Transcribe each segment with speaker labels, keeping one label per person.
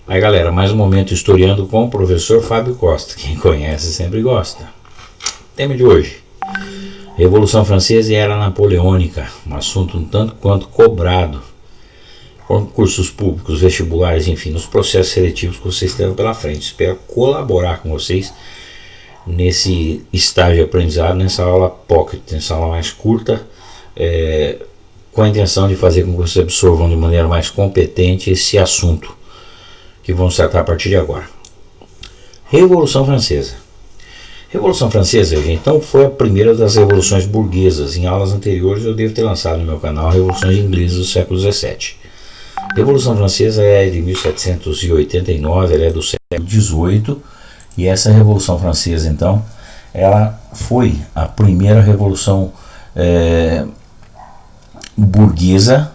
Speaker 1: Aí galera, mais um momento historiando com o professor Fábio Costa. Quem conhece sempre gosta. Tema de hoje: Revolução Francesa e Era Napoleônica. Um assunto um tanto quanto cobrado. Concursos públicos, vestibulares, enfim, nos processos seletivos que vocês terão pela frente. Espero colaborar com vocês nesse estágio de aprendizado, nessa aula pocket, nessa aula mais curta, com a intenção de fazer com que vocês absorvam de maneira mais competente esse assunto que vamos tratar a partir de agora. Revolução Francesa. Revolução Francesa, gente, então, foi a primeira das revoluções burguesas. Em aulas anteriores eu devo ter lançado no meu canal Revoluções Inglesas do século XVII. A Revolução Francesa é de 1789, ela é do século XVIII, e essa Revolução Francesa, então, ela foi a primeira revolução burguesa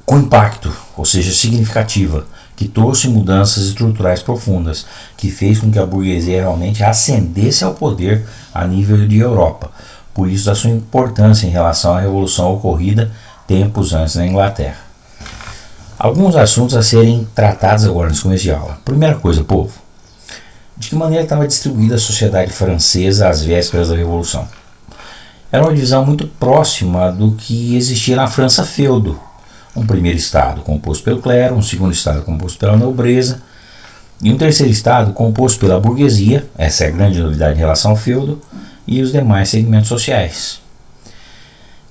Speaker 1: com impacto, ou seja, significativa, que trouxe mudanças estruturais profundas, que fez com que a burguesia realmente ascendesse ao poder a nível de Europa. Por isso da sua importância em relação à revolução ocorrida tempos antes na Inglaterra. Alguns assuntos a serem tratados agora nesse começo de aula. Primeira coisa, povo: de que maneira estava distribuída a sociedade francesa às vésperas da Revolução? Era uma divisão muito próxima do que existia na França feudo. Um primeiro estado composto pelo clero, um segundo estado composto pela nobreza e um terceiro estado composto pela burguesia, essa é a grande novidade em relação ao feudo, e os demais segmentos sociais.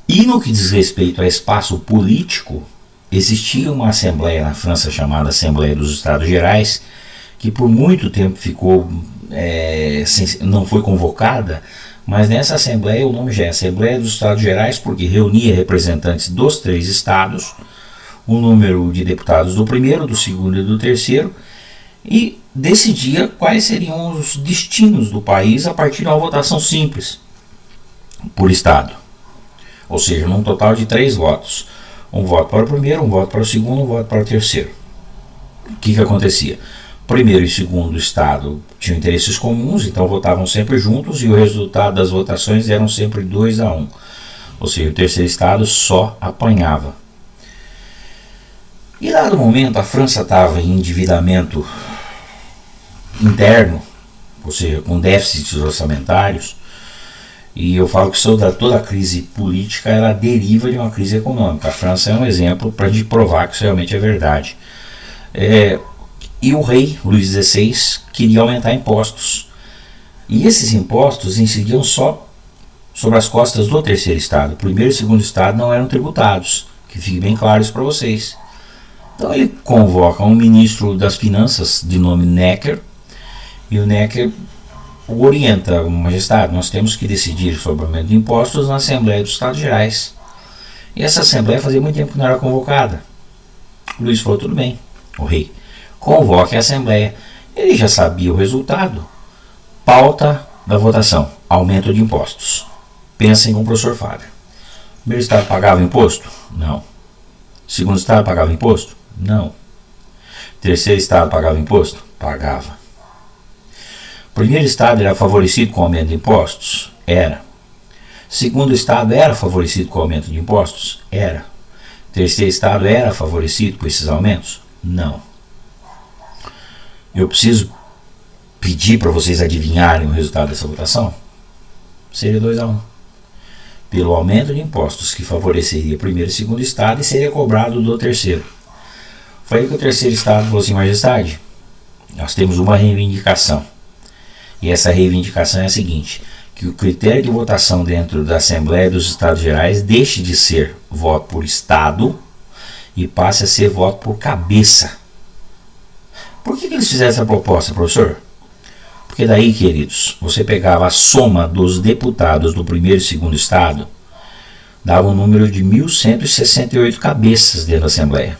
Speaker 1: E no que diz respeito a espaço político, existia uma assembleia na França chamada Assembleia dos Estados Gerais, que por muito tempo ficou, não foi convocada, mas nessa Assembleia o nome já é Assembleia dos Estados Gerais, porque reunia representantes dos três estados, o número de deputados do primeiro, do segundo e do terceiro, e decidia quais seriam os destinos do país a partir de uma votação simples por estado. Ou seja, num total de 3 votos. Um voto para o primeiro, um voto para o segundo, um voto para o terceiro. O que acontecia? Primeiro e segundo estado tinham interesses comuns, então votavam sempre juntos, e o resultado das votações eram sempre 2-1. Ou seja, o terceiro estado só apanhava. E dado o momento, a França estava em endividamento interno, ou seja, com déficits orçamentários, e eu falo que toda a crise política ela deriva de uma crise econômica. A França é um exemplo para a gente provar que isso realmente é verdade. E o rei, Luís XVI, queria aumentar impostos. E esses impostos incidiam só sobre as costas do terceiro estado. O primeiro e segundo estado não eram tributados, que fique bem claro isso para vocês. Então ele convoca um ministro das finanças de nome Necker, e o Necker orienta: Majestade, nós temos que decidir sobre o aumento de impostos na Assembleia dos Estados Gerais. E essa Assembleia fazia muito tempo que não era convocada. O Luís falou: tudo bem, o rei, convoque a Assembleia. Ele já sabia o resultado. Pauta da votação: aumento de impostos. Pensem com o professor Fábio. O primeiro estado pagava imposto? Não. O segundo estado pagava imposto? Não. O terceiro estado pagava imposto? Pagava. O primeiro estado era favorecido com o aumento de impostos? Era. O segundo estado era favorecido com o aumento de impostos? Era. O terceiro estado era favorecido com esses aumentos? Não. Eu preciso pedir para vocês adivinharem o resultado dessa votação? Seria 2-1. Pelo aumento de impostos que favoreceria o primeiro e segundo estado e seria cobrado do terceiro. Foi aí que o terceiro estado falou assim: Majestade, nós temos uma reivindicação. E essa reivindicação é a seguinte: que o critério de votação dentro da Assembleia dos Estados Gerais deixe de ser voto por estado e passe a ser voto por cabeça. Por que eles fizeram essa proposta, professor? Porque daí, queridos, você pegava a soma dos deputados do primeiro e segundo estado, dava um número de 1.168 cabeças dentro da Assembleia.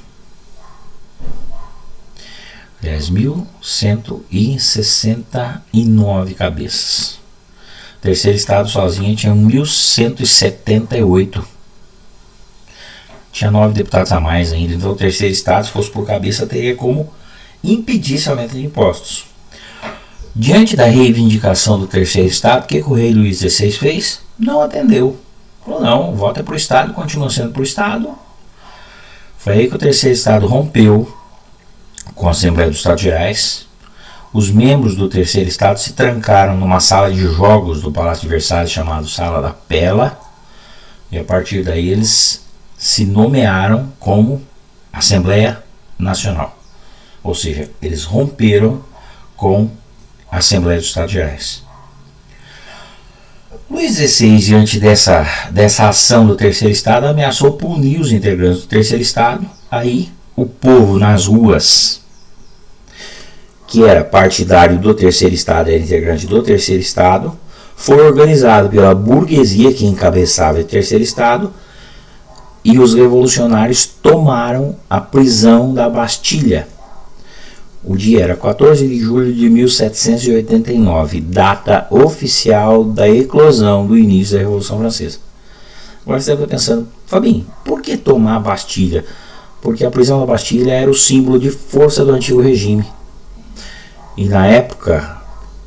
Speaker 1: 10.169 cabeças. O terceiro estado sozinho tinha 1.178. Tinha 9 deputados a mais ainda. Então o terceiro estado, se fosse por cabeça, teria como impedir esse aumento de impostos. Diante da reivindicação do terceiro estado, o que o rei Luís XVI fez? Não atendeu. Falou: não, o voto é para o estado, continua sendo para o estado. Foi aí que o terceiro estado rompeu com a Assembleia dos Estados Gerais, os membros do terceiro estado se trancaram numa sala de jogos do Palácio de Versalhes, chamada Sala da Pela, e a partir daí eles se nomearam como Assembleia Nacional. Ou seja, eles romperam com a Assembleia dos Estados Gerais. Luís XVI, diante dessa ação do terceiro estado, ameaçou punir os integrantes do terceiro estado. Aí o povo nas ruas, que era partidário do terceiro estado, era integrante do terceiro estado, foi organizado pela burguesia que encabeçava o terceiro estado, e os revolucionários tomaram a prisão da Bastilha. O dia era 14 de julho de 1789, data oficial da eclosão do início da Revolução Francesa. Agora você está pensando, Fabinho, por que tomar a Bastilha? Porque a prisão da Bastilha era o símbolo de força do antigo regime. E na época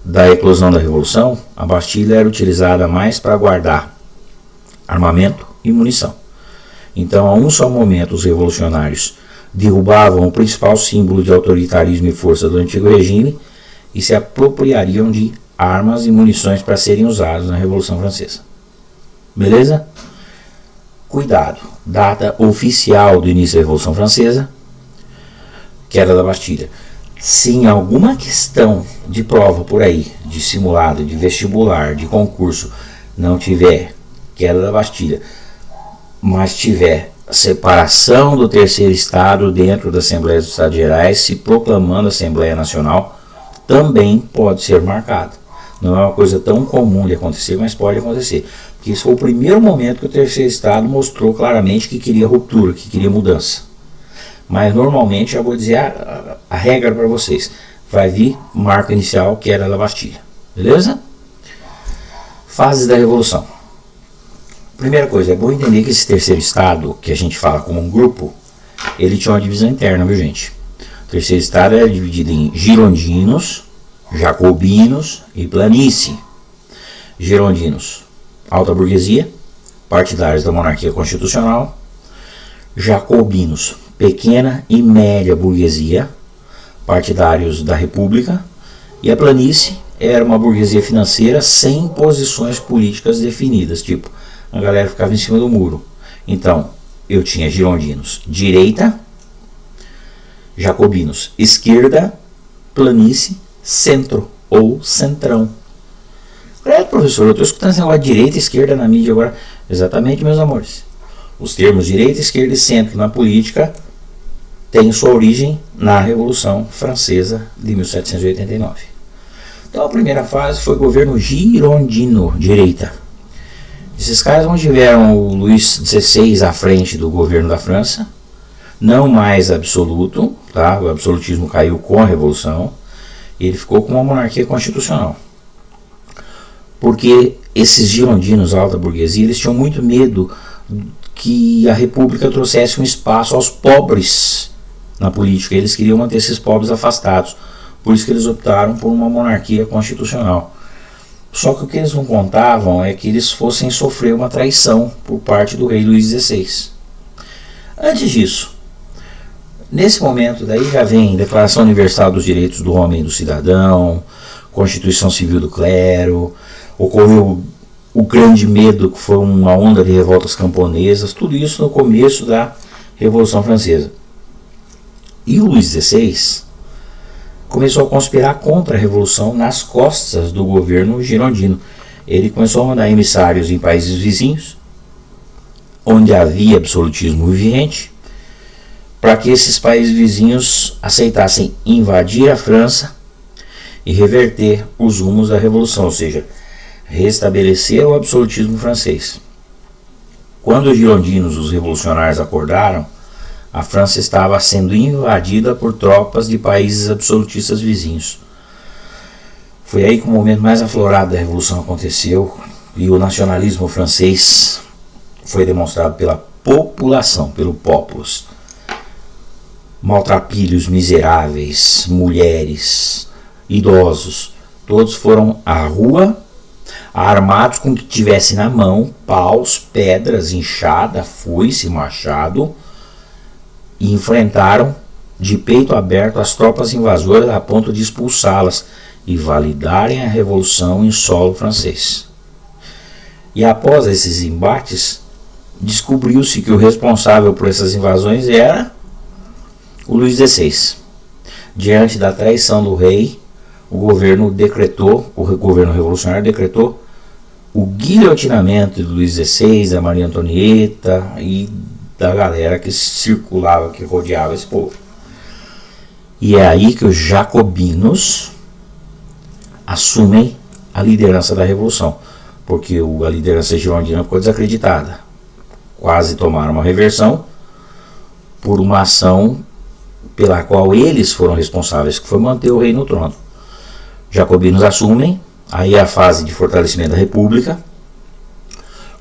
Speaker 1: da eclosão da Revolução, a Bastilha era utilizada mais para guardar armamento e munição. Então, a um só momento, os revolucionários derrubavam o principal símbolo de autoritarismo e força do antigo regime e se apropriariam de armas e munições para serem usados na Revolução Francesa. Beleza? Cuidado, data oficial do início da Revolução Francesa, queda da Bastilha. Se em alguma questão de prova por aí, de simulado, de vestibular, de concurso, não tiver queda da Bastilha, mas tiver separação do terceiro estado dentro da Assembleia dos Estados Gerais, se proclamando Assembleia Nacional, também pode ser marcado. Não é uma coisa tão comum de acontecer, mas pode acontecer. Porque esse foi o primeiro momento que o terceiro estado mostrou claramente que queria ruptura, que queria mudança. Mas normalmente, eu vou dizer a regra para vocês. Vai vir marco inicial, que era da Bastilha. Beleza? Fases da Revolução. Primeira coisa, é bom entender que esse terceiro estado, que a gente fala como um grupo, ele tinha uma divisão interna, viu gente? O terceiro estado era dividido em girondinos, jacobinos e planície. Girondinos, alta burguesia, partidários da monarquia constitucional. Jacobinos, pequena e média burguesia, partidários da república. E a planície era uma burguesia financeira sem posições políticas definidas, tipo, a galera ficava em cima do muro. Então, eu tinha girondinos direita, jacobinos esquerda, planície, centro ou centrão. Professor, eu estou escutando esse negócio de direita e esquerda na mídia agora. Exatamente, meus amores. Os termos direita, esquerda e centro na política têm sua origem na Revolução Francesa de 1789. Então, a primeira fase foi governo girondino, direita. Esses caras mantiveram o Luís XVI à frente do governo da França, não mais absoluto, tá? O absolutismo caiu com a Revolução, e ele ficou com uma monarquia constitucional. Porque esses girondinos, alta burguesia, eles tinham muito medo que a República trouxesse um espaço aos pobres na política. Eles queriam manter esses pobres afastados, por isso que eles optaram por uma monarquia constitucional. Só que o que eles não contavam é que eles fossem sofrer uma traição por parte do rei Luís XVI. Antes disso, nesse momento daí já vem Declaração Universal dos Direitos do Homem e do Cidadão, Constituição Civil do Clero, ocorreu o grande medo, que foi uma onda de revoltas camponesas, tudo isso no começo da Revolução Francesa. E o Luís XVI começou a conspirar contra a Revolução nas costas do governo girondino. Ele começou a mandar emissários em países vizinhos, onde havia absolutismo vigente, para que esses países vizinhos aceitassem invadir a França e reverter os rumos da Revolução, ou seja, restabelecer o absolutismo francês. Quando os girondinos, os revolucionários, acordaram, a França estava sendo invadida por tropas de países absolutistas vizinhos. Foi aí que o momento mais aflorado da Revolução aconteceu e o nacionalismo francês foi demonstrado pela população, pelo populus. Maltrapilhos miseráveis, mulheres, idosos, todos foram à rua, armados com o que tivesse na mão, paus, pedras, enxada, foice, machado, e enfrentaram de peito aberto às tropas invasoras a ponto de expulsá-las e validarem a revolução em solo francês. E após esses embates, descobriu-se que o responsável por essas invasões era o Luís XVI. Diante da traição do rei, o governo revolucionário decretou o guilhotinamento de Luís XVI, da Maria Antonieta e da galera que circulava, que rodeava esse povo. E é aí que os jacobinos assumem a liderança da revolução, porque a liderança girondina ficou desacreditada. Quase tomaram uma reversão por uma ação pela qual eles foram responsáveis, que foi manter o rei no trono. Jacobinos assumem, aí a fase de fortalecimento da república,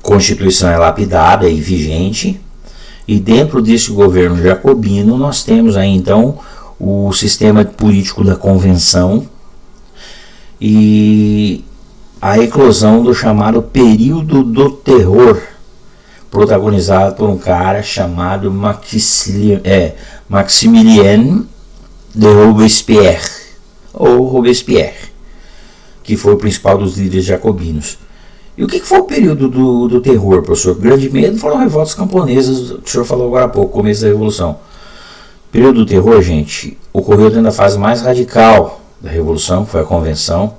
Speaker 1: Constituição é lapidada e vigente, e dentro desse governo jacobino nós temos aí então o sistema político da convenção e a eclosão do chamado período do terror, protagonizado por um cara chamado Maximilien de Robespierre, ou Robespierre, que foi o principal dos líderes jacobinos. E o que foi o período do terror, professor? O grande medo foram revoltas camponesas, o senhor falou agora há pouco, começo da Revolução. O período do terror, gente, ocorreu dentro da fase mais radical da Revolução, que foi a Convenção,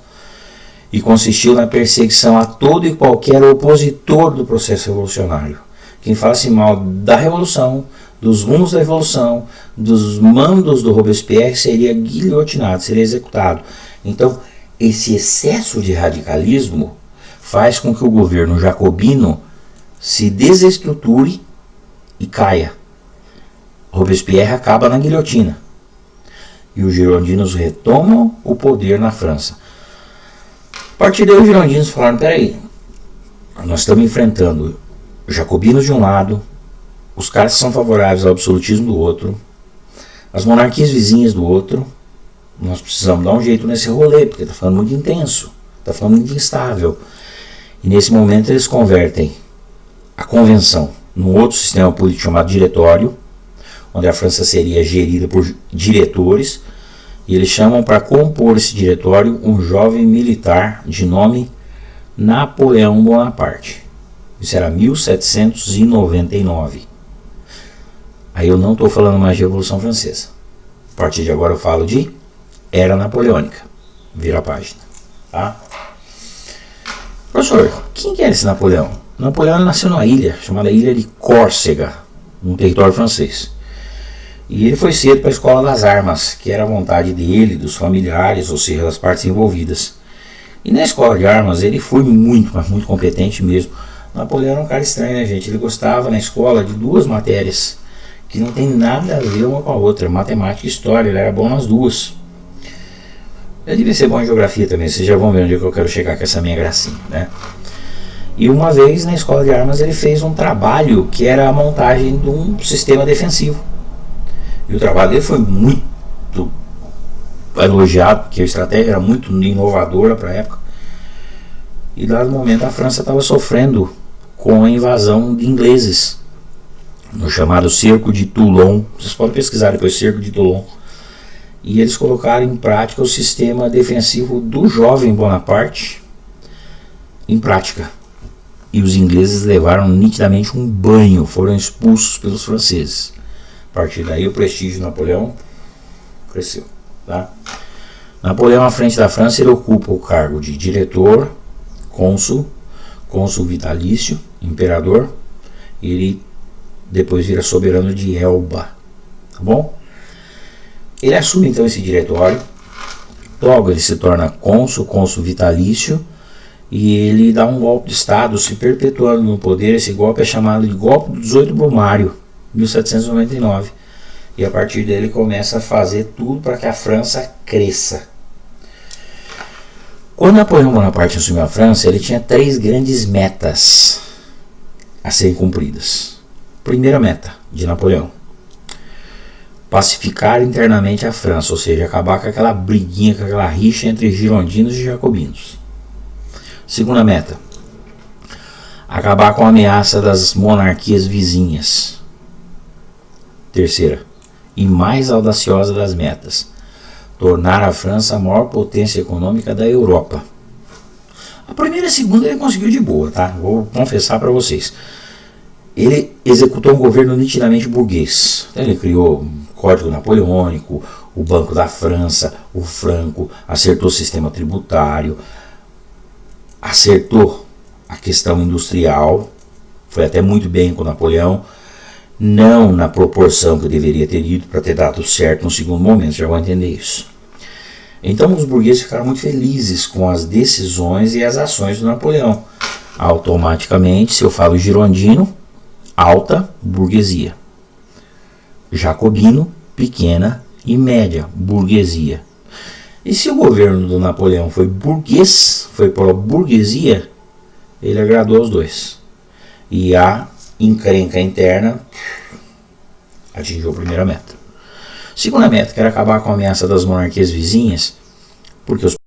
Speaker 1: e consistiu na perseguição a todo e qualquer opositor do processo revolucionário. Quem falasse mal da Revolução, dos rumos da Revolução, dos mandos do Robespierre, seria guilhotinado, seria executado. Então, esse excesso de radicalismo faz com que o governo jacobino se desestruture e caia. Robespierre acaba na guilhotina e os girondinos retomam o poder na França. A partir daí os girondinos falaram: peraí, nós estamos enfrentando jacobinos de um lado, os caras que são favoráveis ao absolutismo do outro, as monarquias vizinhas do outro. Nós precisamos dar um jeito nesse rolê, porque está ficando muito intenso, está ficando muito instável. E nesse momento eles convertem a convenção num outro sistema político chamado diretório, onde a França seria gerida por diretores, e eles chamam para compor esse diretório um jovem militar de nome Napoleão Bonaparte. Isso era 1799. Aí eu não estou falando mais de Revolução Francesa. A partir de agora eu falo de Era Napoleônica. Vira a página. Tá? Professor, quem que era esse Napoleão? Napoleão nasceu numa ilha chamada Ilha de Córcega, no território francês. E ele foi cedo para a escola das armas, que era a vontade dele, dos familiares, ou seja, das partes envolvidas. E na escola de armas ele foi muito, mas muito competente mesmo. Napoleão era um cara estranho, né, gente? Ele gostava na escola de duas matérias que não tem nada a ver uma com a outra, matemática e história. Ele era bom nas duas. Eu devia ser bom em geografia também, vocês já vão ver onde é que eu quero chegar com essa minha gracinha, né? E uma vez na escola de armas ele fez um trabalho que era a montagem de um sistema defensivo. E o trabalho dele foi muito elogiado, porque a estratégia era muito inovadora para a época. E dado momento a França estava sofrendo com a invasão de ingleses, no chamado Cerco de Toulon. Vocês podem pesquisar depois, Cerco de Toulon. E eles colocaram em prática o sistema defensivo do jovem Bonaparte em prática. E os ingleses levaram nitidamente um banho, foram expulsos pelos franceses. A partir daí o prestígio de Napoleão cresceu. Tá? Napoleão, à frente da França, ele ocupa o cargo de diretor, cônsul vitalício, imperador, e ele depois vira soberano de Elba. Tá bom? Ele assume então esse diretório, logo ele se torna cônsul vitalício, e ele dá um golpe de Estado, se perpetuando no poder. Esse golpe é chamado de golpe do 18 Brumário, 1799, e a partir dele começa a fazer tudo para que a França cresça. Quando Napoleão Bonaparte assumiu a França, ele tinha três grandes metas a serem cumpridas. Primeira meta de Napoleão: pacificar internamente a França, ou seja, acabar com aquela briguinha, com aquela rixa entre girondinos e jacobinos. Segunda meta: acabar com a ameaça das monarquias vizinhas. Terceira: e mais audaciosa das metas: tornar a França a maior potência econômica da Europa. A primeira e a segunda ele conseguiu de boa, tá? Vou confessar para vocês. Ele executou um governo nitidamente burguês. Ele criou o Código Napoleônico, o Banco da França, o franco, acertou o sistema tributário, acertou a questão industrial, foi até muito bem com Napoleão, não na proporção que deveria ter ido para ter dado certo no segundo momento, já vão entender isso. Então os burgueses ficaram muito felizes com as decisões e as ações do Napoleão. Automaticamente, se eu falo girondino, alta burguesia. Jacobino, pequena e média burguesia. E se o governo do Napoleão foi burguês, foi para a burguesia, ele agradou aos dois. E a encrenca interna atingiu a primeira meta. Segunda meta, que era acabar com a ameaça das monarquias vizinhas, porque os